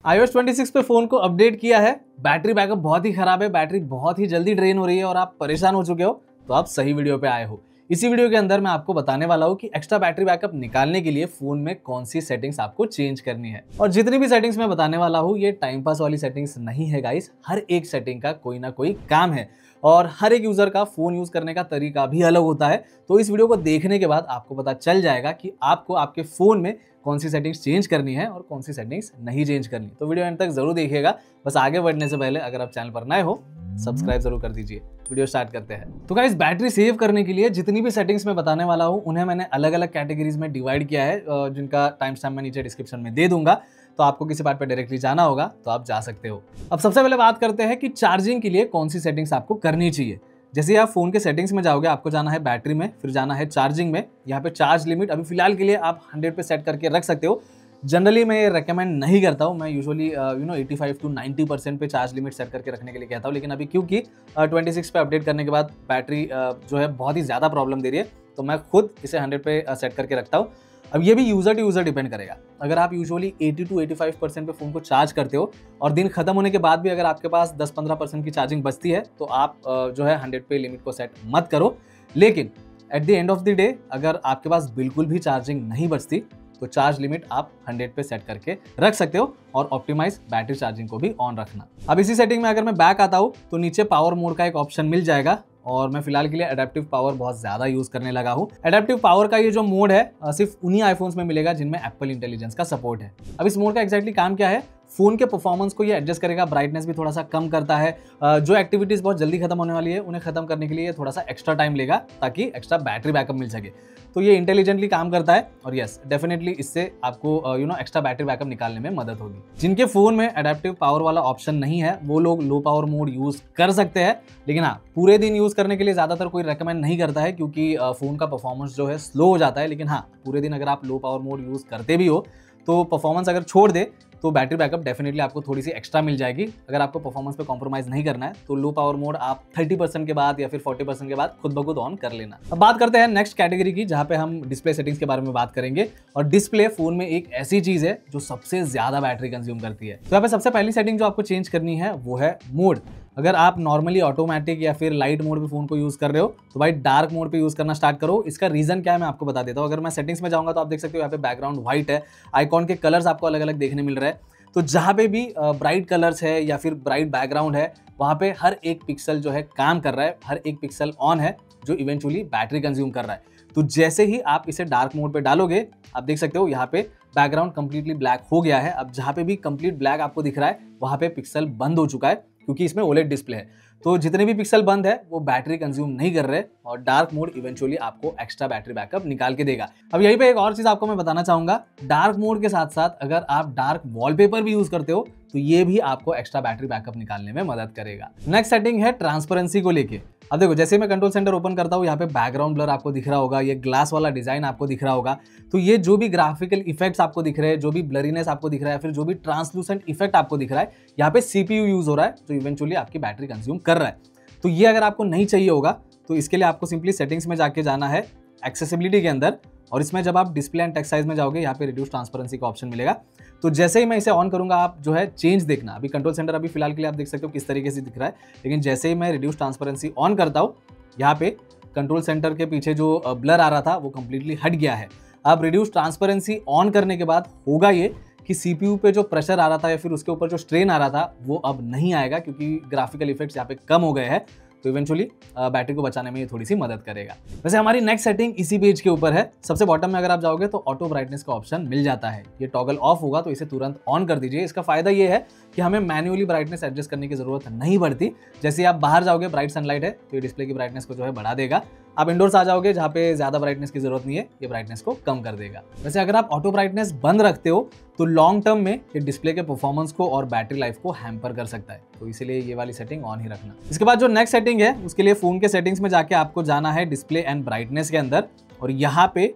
iOS 26 पे phone को update किया है, बैटरी बैकअप बहुत ही खराब है, बैटरी बहुत ही जल्दी ड्रेन हो रही है और आप परेशान हो चुके हो, तो आप सही वीडियो पे आए हो। इसी वीडियो के अंदर मैं आपको बताने वाला हूँ कि एक्स्ट्रा बैटरी बैकअप निकालने के लिए फोन में कौन सी सेटिंग्स आपको चेंज करनी है। और जितनी भी सेटिंग्स मैं बताने वाला हूँ ये टाइम पास वाली सेटिंग्स नहीं है गाइस, हर एक सेटिंग का कोई ना कोई काम है और हर एक यूजर का फोन यूज करने का तरीका भी अलग होता है। तो इस वीडियो को देखने के बाद आपको पता चल जाएगा कि आपको आपके फोन में कौन सी सेटिंग्स चेंज करनी है और कौन सी सेटिंग्स नहीं चेंज करनी। तो वीडियो एंड तक जरूर देखिएगा। बस आगे बढ़ने से पहले अगर आप चैनल पर नए हो सब्सक्राइब जरूर कर दीजिए। वीडियो स्टार्ट करते हैं। तो गाइस, बैटरी सेव करने के लिए जितनी भी सेटिंग्स मैं बताने वाला हूं उन्हें मैंने अलग अलग कैटेगरीज में डिवाइड किया है, जिनका टाइम स्टैम्प मैं नीचे डिस्क्रिप्शन में दे दूंगा। तो आपको किसी बात पर डायरेक्टली जाना होगा तो आप जा सकते हो। अब सबसे पहले बात करते हैं कि चार्जिंग के लिए कौन सी सेटिंग्स आपको करनी चाहिए। जैसे आप फोन के सेटिंग्स में जाओगे, आपको जाना है बैटरी में, फिर जाना है चार्जिंग में। यहाँ पे चार्ज लिमिट अभी फिलहाल के लिए आप 100 पे सेट करके रख सकते हो। जनरली मैं ये रेकमेंड नहीं करता हूँ, मैं यूजुअली 85 to 90% पे चार्ज लिमिट सेट करके रखने के लिए कहता हूँ। लेकिन अभी क्योंकि 26 पे अपडेट करने के बाद बैटरी जो है बहुत ही ज़्यादा प्रॉब्लम दे रही है, तो मैं खुद इसे 100 पे सेट करके रखता हूँ। अब ये भी यूजर टू यूजर डिपेंड करेगा। अगर आप यूजुअली 80 to 85% पे फोन को चार्ज करते हो और दिन खत्म होने के बाद भी अगर आपके पास 10-15% की चार्जिंग बचती है, तो आप जो है 100 पे लिमिट को सेट मत करो। लेकिन at the end of the day अगर आपके पास बिल्कुल भी चार्जिंग नहीं बचती तो चार्ज लिमिट आप 100 पे सेट करके रख सकते हो और ऑप्टिमाइज बैटरी चार्जिंग को भी ऑन रखना। अब इसी सेटिंग में अगर मैं बैक आता हूँ तो नीचे पावर मोड का एक ऑप्शन मिल जाएगा और मैं फिलहाल के लिए एडेप्टिव पावर बहुत ज्यादा यूज करने लगा हूँ। एडेप्टिव पावर का ये जो मोड है सिर्फ उन्हीं आईफोन्स में मिलेगा जिनमें एप्पल इंटेलिजेंस का सपोर्ट है। अब इस मोड का एक्जैक्टली काम क्या है? फोन के परफॉर्मेंस को ये एडजस्ट करेगा, ब्राइटनेस भी थोड़ा सा कम करता है। जो एक्टिविटीज बहुत जल्दी खत्म होने वाली है उन्हें खत्म करने के लिए थोड़ा सा एक्स्ट्रा टाइम लेगा ताकि एक्स्ट्रा बैटरी बैकअप मिल सके। तो ये इंटेलिजेंटली काम करता है और यस डेफिनेटली इससे आपको एक्स्ट्रा बैटरी बैकअप निकालने में मदद होगी। जिनके फोन में एडेप्टिव पावर वाला ऑप्शन नहीं है वो लोग लो पावर मोड यूज कर सकते हैं। लेकिन हाँ, पूरे दिन यूज करने के लिए ज्यादातर कोई रेकमेंड नहीं करता है क्योंकि फोन का परफॉर्मेंस जो है स्लो हो जाता है। लेकिन हाँ, पूरे दिन अगर आप लो पावर मोड यूज करते भी हो तो परफॉर्मेंस अगर छोड़ दे तो बैटरी बैकअप डेफिनेटली आपको थोड़ी सी एक्स्ट्रा मिल जाएगी। अगर आपको परफॉर्मेंस पे कॉम्प्रोमाइज नहीं करना है तो लो पावर मोड आप 30% के बाद या फिर 40% के बाद खुद ब खुद ऑन कर लेना। अब बात करते हैं नेक्स्ट कैटेगरी की, जहां पे हम डिस्प्ले सेटिंग्स के बारे में बात करेंगे। और डिस्प्ले फोन में एक ऐसी चीज है जो सबसे ज्यादा बैटरी कंज्यूम करती है। तो यहाँ पे सबसे पहली सेटिंग जो आपको चेंज करनी है वो है मोड। अगर आप नॉर्मली ऑटोमेटिक या फिर लाइट मोड पे फोन को यूज कर रहे हो तो भाई डार्क मोड पे यूज करना स्टार्ट करो। इसका रीजन क्या है मैं आपको बता देता हूँ। अगर मैं सेटिंग्स में जाऊंगा तो आप देख सकते हो यहाँ पे बैकग्राउंड व्हाइट है, आइकॉन के कलर्स आपको अलग अलग देखने मिल रहे हैं। तो जहाँ पे भी ब्राइट कलर्स है या फिर ब्राइट बैकग्राउंड है वहाँ पे हर एक पिक्सल जो है काम कर रहा है, हर एक पिक्सल ऑन है जो इवेंचुअली बैटरी कंज्यूम कर रहा है। तो जैसे ही आप इसे डार्क मोड पे डालोगे आप देख सकते हो यहाँ पे बैकग्राउंड कंप्लीटली ब्लैक हो गया है। अब जहाँ पे भी कंप्लीट ब्लैक आपको दिख रहा है वहाँ पे पिक्सल बंद हो चुका है क्योंकि इसमें ओलेड डिस्प्ले है। तो जितने भी पिक्सल बंद है वो बैटरी कंज्यूम नहीं कर रहे और डार्क मोड इवेंचुअली आपको एक्स्ट्रा बैटरी बैकअप निकाल के देगा। अब यहीं पे एक और चीज आपको मैं बताना चाहूंगा, डार्क मोड के साथ साथ अगर आप डार्क वॉलपेपर भी यूज करते हो तो ये भी आपको एक्स्ट्रा बैटरी बैकअप निकालने में मदद करेगा। नेक्स्ट सेटिंग है ट्रांसपेरेंसी को लेके। अब देखो, जैसे मैं कंट्रोल सेंटर ओपन करता हूँ यहाँ पे बैकग्राउंड ब्लर आपको दिख रहा होगा, ये ग्लास वाला डिजाइन आपको दिख रहा होगा। तो ये जो भी ग्राफिकल इफेक्ट्स आपको दिख रहे हैं, जो भी ब्लरीनेस आपको दिख रहा है, फिर जो भी ट्रांसलूसेंट इफेक्ट आपको दिख रहा है, यहाँ पे सीपीयू यूज हो रहा है जो इवेंचुअली आपकी बैटरी कंज्यूम कर रहा है। तो ये अगर आपको नहीं चाहिए होगा तो इसके लिए आपको सिंपली सेटिंग्स में जाके जाना है एक्सेसिबिलिटी के अंदर और इसमें जब आप डिस्प्ले एंड टेक्स्ट साइज में जाओगे यहाँ पे रिड्यूस ट्रांसपेरेंसी का ऑप्शन मिलेगा। तो जैसे ही मैं इसे ऑन करूंगा आप जो है चेंज देखना। अभी कंट्रोल सेंटर अभी फिलहाल के लिए आप देख सकते हो किस तरीके से दिख रहा है, लेकिन जैसे ही मैं रिड्यूस ट्रांसपेरेंसी ऑन करता हूँ यहाँ पे कंट्रोल सेंटर के पीछे जो ब्लर आ रहा था वो कंप्लीटली हट गया है। अब रिड्यूस ट्रांसपेरेंसी ऑन करने के बाद होगा ये कि सीपीयू पे जो प्रेशर आ रहा था या फिर उसके ऊपर जो स्ट्रेन आ रहा था वो अब नहीं आएगा क्योंकि ग्राफिकल इफेक्ट्स यहाँ पे कम हो गए हैं। तो इवेंचुअली बैटरी को बचाने में ये थोड़ी सी मदद करेगा। वैसे हमारी नेक्स्ट सेटिंग इसी पेज के ऊपर है। सबसे बॉटम में अगर आप जाओगे तो ऑटो ब्राइटनेस का ऑप्शन मिल जाता है। ये टॉगल ऑफ होगा तो इसे तुरंत ऑन कर दीजिए। इसका फायदा ये है कि हमें मैन्युअली ब्राइटनेस एडजस्ट करने की जरूरत नहीं पड़ती। जैसे आप बाहर जाओगे, ब्राइट सनलाइट है तो ये डिस्प्ले की ब्राइटनेस को जो है बढ़ा देगा। आप इंडोर्स आ जाओगे जहाँ पे ज्यादा ब्राइटनेस की जरूरत नहीं है, ये ब्राइटनेस को कम कर देगा। वैसे अगर आप ऑटो ब्राइटनेस बंद रखते हो तो लॉन्ग टर्म में ये डिस्प्ले के परफॉर्मेंस को और बैटरी लाइफ को हैम्पर कर सकता है। तो इसीलिए ये वाली सेटिंग ऑन ही रखना। इसके बाद जो नेक्स्ट सेटिंग है उसके लिए फोन के सेटिंग्स में जाके आपको जाना है डिस्प्ले एंड ब्राइटनेस के अंदर और यहाँ पे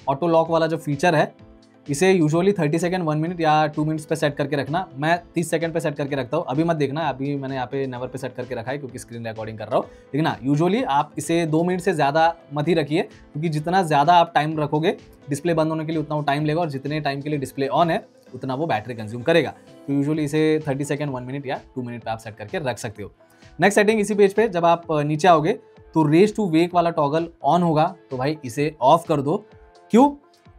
ऑटो लॉक वाला जो फीचर है इसे यूजुअली 30 सेकंड, 1 मिनट या 2 मिनट्स पे सेट करके रखना। मैं 30 सेकंड पे सेट करके रखता हूँ। अभी मत देखना, अभी मैंने यहाँ पे नेवर पे सेट करके रखा है क्योंकि स्क्रीन रिकॉर्डिंग कर रहा हूँ। लेकिन हाँ, यूजुअली आप इसे 2 मिनट से ज़्यादा मत ही रखिए क्योंकि जितना ज़्यादा आप टाइम रखोगे डिस्प्ले बंद होने के लिए उतना वो टाइम लेगा और जितने टाइम के लिए डिस्प्ले ऑन है उतना वो बैटरी कंज्यूम करेगा। तो यूजुअली इसे 30 सेकंड, 1 मिनट या 2 मिनट पे आप सेट करके रख सकते हो। नेक्स्ट सेटिंग इसी पेज पे जब आप नीचे आओगे तो रेज टू वेक वाला टॉगल ऑन होगा, तो भाई इसे ऑफ कर दो। क्यों?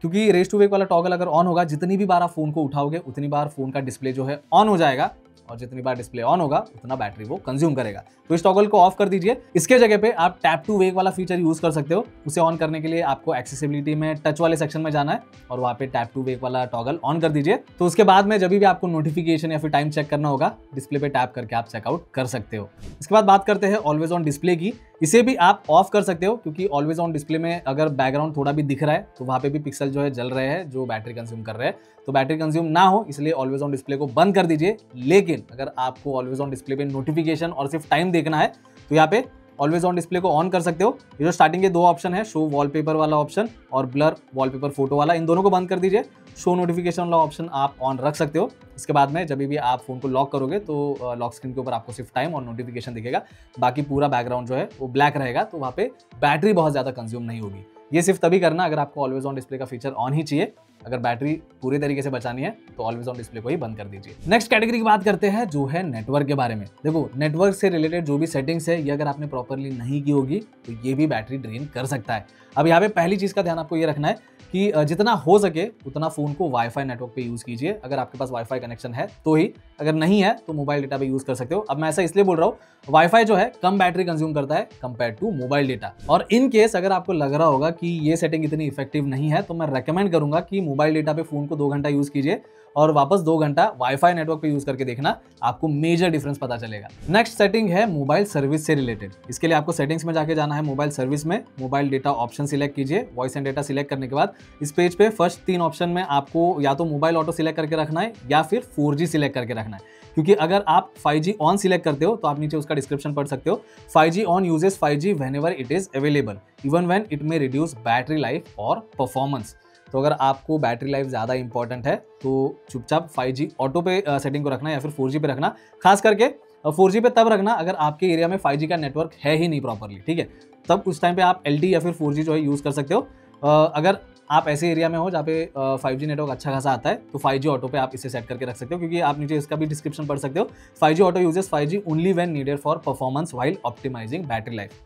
क्योंकि रेज टू वेक वाला टॉगल अगर ऑन होगा, जितनी भी बार आप फोन को उठाओगे उतनी बार फोन का डिस्प्ले जो है ऑन हो जाएगा, और जितनी बार डिस्प्ले ऑन होगा उतना बैटरी वो कंज्यूम करेगा। तो इस टॉगल को ऑफ कर दीजिए। इसके जगह पे आप टैप टू वेक वाला फीचर यूज कर सकते हो। उसे ऑन करने के लिए आपको एक्सेसिबिलिटी में टच वाले सेक्शन में जाना है और वहां पे टैप टू वेक वाला टॉगल ऑन कर दीजिए। तो उसके बाद में जब भी आपको नोटिफिकेशन या फिर टाइम चेक करना होगा, डिस्प्ले पे टैप करके आप चेकआउट कर सकते हो। इसके बाद बात करते हैं ऑलवेज ऑन डिस्प्ले की। इसे भी आप ऑफ कर सकते हो, क्योंकि ऑलवेज ऑन डिस्प्ले में अगर बैकग्राउंड थोड़ा भी दिख रहा है तो वहां पे भी पिक्सल जो है जल रहे हैं, जो बैटरी कंज्यूम कर रहे हैं। तो बैटरी कंज्यूम ना हो इसलिए ऑलवेज ऑन डिस्प्ले को बंद कर दीजिए। लेकिन अगर आपको ऑलवेज ऑन डिस्प्ले पे नोटिफिकेशन और सिर्फ टाइम देखना है तो यहाँ पे ऑलवेज ऑन डिस्प्ले को ऑन कर सकते हो। ये जो स्टार्टिंग के 2 ऑप्शन है, शो वॉलपेपर वाला ऑप्शन और ब्लर वॉलपेपर फोटो वाला, इन दोनों को बंद कर दीजिए। शो नोटिफिकेशन वाला ऑप्शन आप ऑन रख सकते हो। इसके बाद में जब भी आप फोन को लॉक करोगे तो लॉक स्क्रीन के ऊपर आपको सिर्फ टाइम और नोटिफिकेशन दिखेगा, बाकी पूरा बैकग्राउंड जो है वो ब्लैक रहेगा। तो वहाँ पे बैटरी बहुत ज्यादा कंज्यूम नहीं होगी। ये सिर्फ तभी करना अगर आपको ऑलवेज ऑन डिस्प्ले का फीचर ऑन ही चाहिए। अगर बैटरी पूरी तरीके से बचानी है तो ऑलवेज ऑन डिस्प्ले को ही बंद कर दीजिए। नेक्स्ट कैटेगरी की बात करते हैं जो है नेटवर्क के बारे में। देखो, नेटवर्क से रिलेटेड जो भी सेटिंग्स है, ये अगर आपने प्रॉपरली नहीं की होगी तो ये भी बैटरी ड्रेन कर सकता है। अब यहाँ पे पहली चीज का ध्यान आपको ये रखना है कि जितना हो सके उतना फोन को वाईफाई नेटवर्क पे यूज कीजिए। अगर आपके पास वाईफाई कनेक्शन है तो ही, अगर नहीं है तो मोबाइल डेटा पे यूज कर सकते हो। अब मैं ऐसा इसलिए बोल रहा हूँ, वाईफाई जो है कम बैटरी कंज्यूम करता है कंपेयर टू मोबाइल डेटा। और इन केस अगर आपको लग रहा होगा कि ये सेटिंग इतनी इफेक्टिव नहीं है, तो मैं रेकमेंड करूंगा कि मोबाइल डेटा पे फोन को 2 घंटा यूज कीजिए और वापस 2 घंटा वाईफाई नेटवर्क पे यूज करके देखना, आपको मेजर डिफरेंस पता चलेगा। नेक्स्ट सेटिंग है मोबाइल सर्विस से रिलेटेड। इसके लिए आपको सेटिंग्स में जाके जाना है, मोबाइल सर्विस में मोबाइल डेटा ऑप्शन सिलेक्ट कीजिए। वॉइस एंड डेटा सिलेक्ट करने के बाद इस पेज पे फर्स्ट 3 ऑप्शन में आपको या तो मोबाइल ऑटो सिलेक्ट करके रखना है या फिर 4G सिलेक्ट करके रखना है। क्योंकि अगर आप 5G ऑन सिलेक्ट करते हो तो आप नीचे उसका डिस्क्रिप्शन पढ़ सकते हो। 5G on uses 5G whenever it is available even when it may reduce battery life और परफॉर्मेंस। तो अगर आपको बैटरी लाइफ ज़्यादा इंपॉर्टेंट है तो चुपचाप 5G ऑटो पे सेटिंग को रखना या फिर 4G पे रखना। खास करके 4G पे तब रखना अगर आपके एरिया में 5G का नेटवर्क है ही नहीं प्रॉपरली, ठीक है। तब उस टाइम पे आप LTE या फिर 4G जो है यूज़ कर सकते हो। अगर आप ऐसे एरिया में हो जहाँ पे 5G नेटवर्क अच्छा खासा आता है तो 5G ऑटो पे आप इसे सेट करके रख सकते हो, क्योंकि आप नीचे इसका भी डिस्क्रिप्शन पढ़ सकते हो। 5G auto uses 5G only when needed for performance while optimising battery life.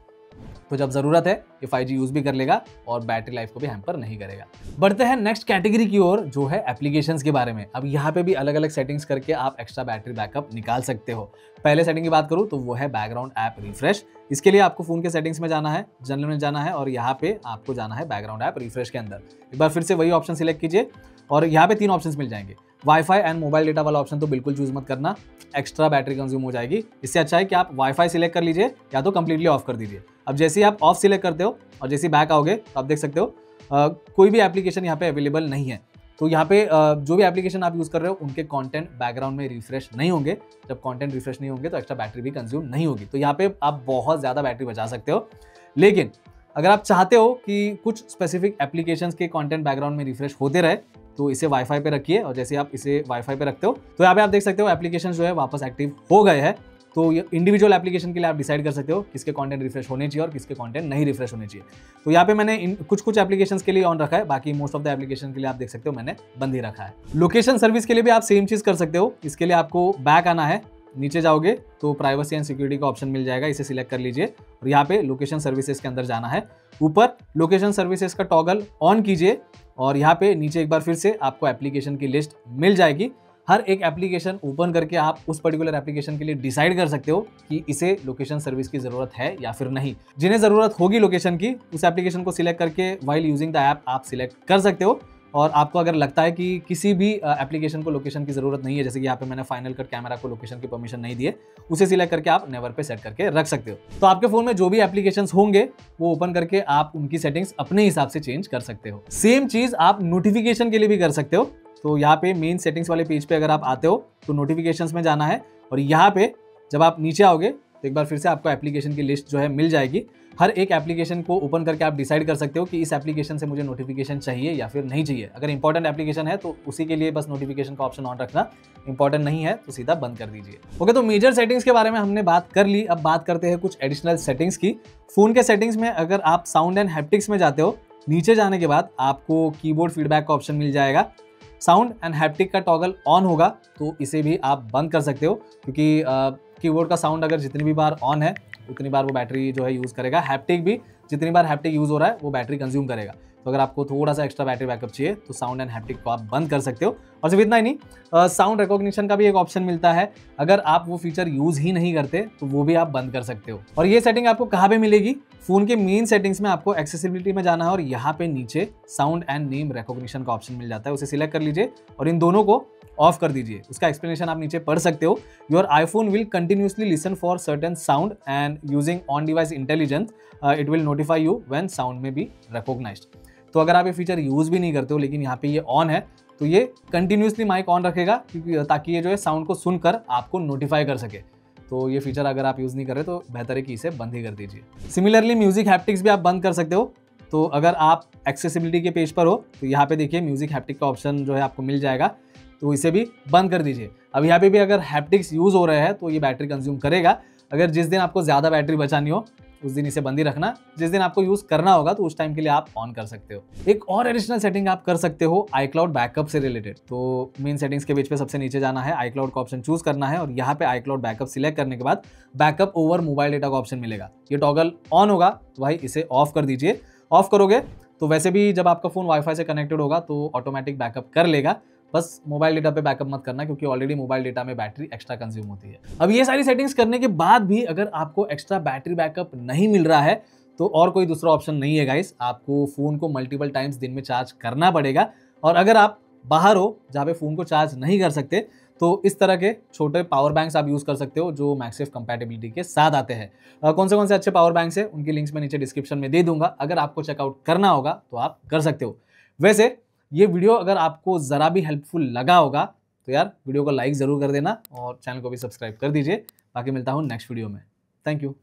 तो जब जरूरत है ये 5G यूज भी कर लेगा और बैटरी लाइफ को भी हैम्पर नहीं करेगा। बढ़ते हैं नेक्स्ट कैटेगरी की ओर जो है एप्लीकेशंस के बारे में। अब यहाँ पे भी अलग अलग सेटिंग्स करके आप एक्स्ट्रा बैटरी बैकअप निकाल सकते हो। पहले सेटिंग की बात करूँ तो वो है बैकग्राउंड ऐप रिफ्रेश। इसके लिए आपको फोन के सेटिंग्स में जाना है, जनरल में जाना है और यहाँ पे आपको जाना है बैकग्राउंड ऐप रिफ्रेश के अंदर। एक बार फिर से वही ऑप्शन सिलेक्ट कीजिए और यहाँ पे 3 ऑप्शंस मिल जाएंगे। वाईफाई एंड मोबाइल डेटा वाला ऑप्शन तो बिल्कुल चूज मत करना, एक्स्ट्रा बैटरी कंज्यूम हो जाएगी। इससे अच्छा है कि आप वाईफाई सिलेक्ट कर लीजिए या तो कंप्लीटली ऑफ कर दीजिए। अब जैसे ही आप ऑफ सिलेक्ट करते हो और जैसे ही बैक आओगे तो आप देख सकते हो कोई भी एप्लीकेशन यहाँ पे अवेलेबल नहीं है। तो यहाँ पे जो भी एप्लीकेशन आप यूज़ कर रहे हो उनके कंटेंट बैकग्राउंड में रिफ्रेश नहीं होंगे। जब कंटेंट रिफ्रेश नहीं होंगे तो एक्स्ट्रा बैटरी भी कंज्यूम नहीं होगी। तो यहाँ पे आप बहुत ज़्यादा बैटरी बचा सकते हो। लेकिन अगर आप चाहते हो कि कुछ स्पेसिफिक एप्लीकेशंस के कंटेंट बैकग्राउंड में रिफ्रेश होते रहे तो इसे वाईफाई पे रखिए और जैसे आप इसे वाईफाई पे रखते हो तो यहाँ पे आप देख सकते हो एप्लीकेशन जो है वापस एक्टिव हो गए हैं। तो ये इंडिविजुअल एप्लीकेशन के लिए आप डिसाइड कर सकते हो किसके कंटेंट रिफ्रेश होने चाहिए और किसके कंटेंट नहीं रिफ्रेश होने चाहिए। तो यहाँ पे मैंने कुछ एप्लीकेशंस के लिए ऑन रखा है, बाकी मोस्ट ऑफ द एप्लीकेशन के लिए आप देख सकते हो मैंने बंद ही रखा है। लोकेशन सर्विस के लिए भी आप सेम चीज कर सकते हो। इसके लिए आपको बैक आना है, नीचे जाओगे तो प्राइवेसी एंड सिक्योरिटी का ऑप्शन मिल जाएगा, इसे सिलेक्ट कर लीजिए और यहाँ पे लोकेशन सर्विसेज के अंदर जाना है। ऊपर लोकेशन सर्विसेज का टॉगल ऑन कीजिए और यहाँ पे नीचे एक बार फिर से आपको एप्लीकेशन की लिस्ट मिल जाएगी। हर एक एप्लीकेशन ओपन करके आप उस पर्टिकुलर एप्लीकेशन के लिए डिसाइड कर सकते हो कि इसे लोकेशन सर्विस की जरूरत है या फिर नहीं। जिन्हें जरूरत होगी लोकेशन की उस एप्लीकेशन को सिलेक्ट करके व्हाइल यूजिंग द ऐप आप सिलेक्ट कर सकते हो। और आपको अगर लगता है कि किसी भी एप्लीकेशन को लोकेशन की जरूरत नहीं है, जैसे कि यहाँ पे मैंने फाइनल कट कैमरा को लोकेशन की परमिशन नहीं दी है, उसे सिलेक्ट करके आप नेवर पे सेट करके रख सकते हो। तो आपके फोन में जो भी एप्लीकेशंस होंगे वो ओपन करके आप उनकी सेटिंग्स अपने हिसाब से चेंज कर सकते हो। सेम चीज आप नोटिफिकेशन के लिए भी कर सकते हो। तो यहाँ पे मेन सेटिंग्स वाले पेज पे अगर आप आते हो तो नोटिफिकेशंस में जाना है और यहाँ पे जब आप नीचे आओगे तो एक बार फिर से आपको एप्लीकेशन की लिस्ट जो है मिल जाएगी। हर एक एप्लीकेशन को ओपन करके आप डिसाइड कर सकते हो कि इस एप्लीकेशन से मुझे नोटिफिकेशन चाहिए या फिर नहीं चाहिए। अगर इंपॉर्टेंट एप्लीकेशन है तो उसी के लिए बस नोटिफिकेशन का ऑप्शन ऑन रखना, इंपॉर्टेंट नहीं है तो सीधा बंद कर दीजिए। ओके, तो मेजर सेटिंग्स के बारे में हमने बात कर ली। अब बात करते हैं कुछ एडिशनल सेटिंग्स की। फोन के सेटिंग्स में अगर आप साउंड एंड हैप्टिक्स में जाते हो, नीचे जाने के बाद आपको कीबोर्ड फीडबैक का ऑप्शन मिल जाएगा। साउंड एंड हैप्टिक का टॉगल ऑन होगा तो इसे भी आप बंद कर सकते हो, क्योंकि कीबोर्ड का साउंड अगर जितनी भी बार ऑन है उतनी बार वो बैटरी जो है यूज़ करेगा। हैप्टिक भी जितनी बार हैप्टिक यूज़ हो रहा है वो बैटरी कंज्यूम करेगा। तो अगर आपको थोड़ा सा एक्स्ट्रा बैटरी बैकअप चाहिए तो साउंड एंड हैप्टिक को आप बंद कर सकते हो। और सिर्फ इतना ही नहीं, साउंड रिकॉग्निशन का भी एक ऑप्शन मिलता है। अगर आप वो फीचर यूज़ ही नहीं करते तो वो भी आप बंद कर सकते हो। और ये सेटिंग आपको कहाँ पे मिलेगी? फोन के मेन सेटिंग्स में आपको एक्सेसिबिलिटी में जाना है और यहाँ पे नीचे साउंड एंड नेम रिकॉग्निशन का ऑप्शन मिल जाता है, उसे सिलेक्ट कर लीजिए और इन दोनों को ऑफ कर दीजिए। उसका एक्सप्लेनेशन आप नीचे पढ़ सकते हो। Your iPhone will continuously listen for certain sound and using on device intelligence it will notify you when sound में बी रिकॉग्नाइज्ड। तो अगर आप ये फीचर यूज भी नहीं करते हो लेकिन यहाँ पे ये ऑन है तो ये कंटिन्यूसली माइक ऑन रखेगा, क्योंकि ताकि ये जो है साउंड को सुनकर आपको नोटिफाई कर सके। तो ये फीचर अगर आप यूज़ नहीं कर रहे तो बेहतर है कि इसे बंद ही कर दीजिए। सिमिलरली म्यूजिक हैप्टिक्स भी आप बंद कर सकते हो। तो अगर आप एक्सेसिबिलिटी के पेज पर हो तो यहाँ पे देखिए म्यूजिक हैप्टिक का ऑप्शन जो है आपको मिल जाएगा, तो इसे भी बंद कर दीजिए। अब यहाँ पे भी अगर हैप्टिक्स यूज़ हो रहे हैं तो ये बैटरी कंज्यूम करेगा। अगर जिस दिन आपको ज़्यादा बैटरी बचानी हो उस दिन इसे बंद ही रखना, जिस दिन आपको यूज़ करना होगा तो उस टाइम के लिए आप ऑन कर सकते हो। एक और एडिशनल सेटिंग आप कर सकते हो iCloud बैकअप से रिलेटेड। तो मेन सेटिंग्स के पेज पे सबसे नीचे जाना है, iCloud का ऑप्शन चूज करना है और यहाँ पे iCloud बैकअप सिलेक्ट करने के बाद बैकअप ओवर मोबाइल डेटा का ऑप्शन मिलेगा। ये टॉगल ऑन होगा तो भाई इसे ऑफ कर दीजिए। ऑफ करोगे तो वैसे भी जब आपका फोन वाईफाई से कनेक्टेड होगा तो ऑटोमेटिक बैकअप कर लेगा। बस मोबाइल डेटा पे बैकअप मत करना, क्योंकि ऑलरेडी मोबाइल डेटा में बैटरी एक्स्ट्रा कंज्यूम होती है। अब ये सारी सेटिंग्स करने के बाद भी अगर आपको एक्स्ट्रा बैटरी बैकअप नहीं मिल रहा है तो और कोई दूसरा ऑप्शन नहीं है गाइस। आपको फोन को मल्टीपल टाइम्स दिन में चार्ज करना पड़ेगा। और अगर आप बाहर हो जहाँ पे फोन को चार्ज नहीं कर सकते तो इस तरह के छोटे पावर बैंक्स आप यूज कर सकते हो जो मैक्सेफ कंपैटिबिलिटी के साथ आते हैं। कौन से अच्छे पावर बैंक्स है उनकी लिंक्स मैं नीचे डिस्क्रिप्शन में दे दूंगा, अगर आपको चेकआउट करना होगा तो आप कर सकते हो। वैसे ये वीडियो अगर आपको ज़रा भी हेल्पफुल लगा होगा तो यार वीडियो को लाइक ज़रूर कर देना और चैनल को भी सब्सक्राइब कर दीजिए। बाकी मिलता हूँ नेक्स्ट वीडियो में। Thank you.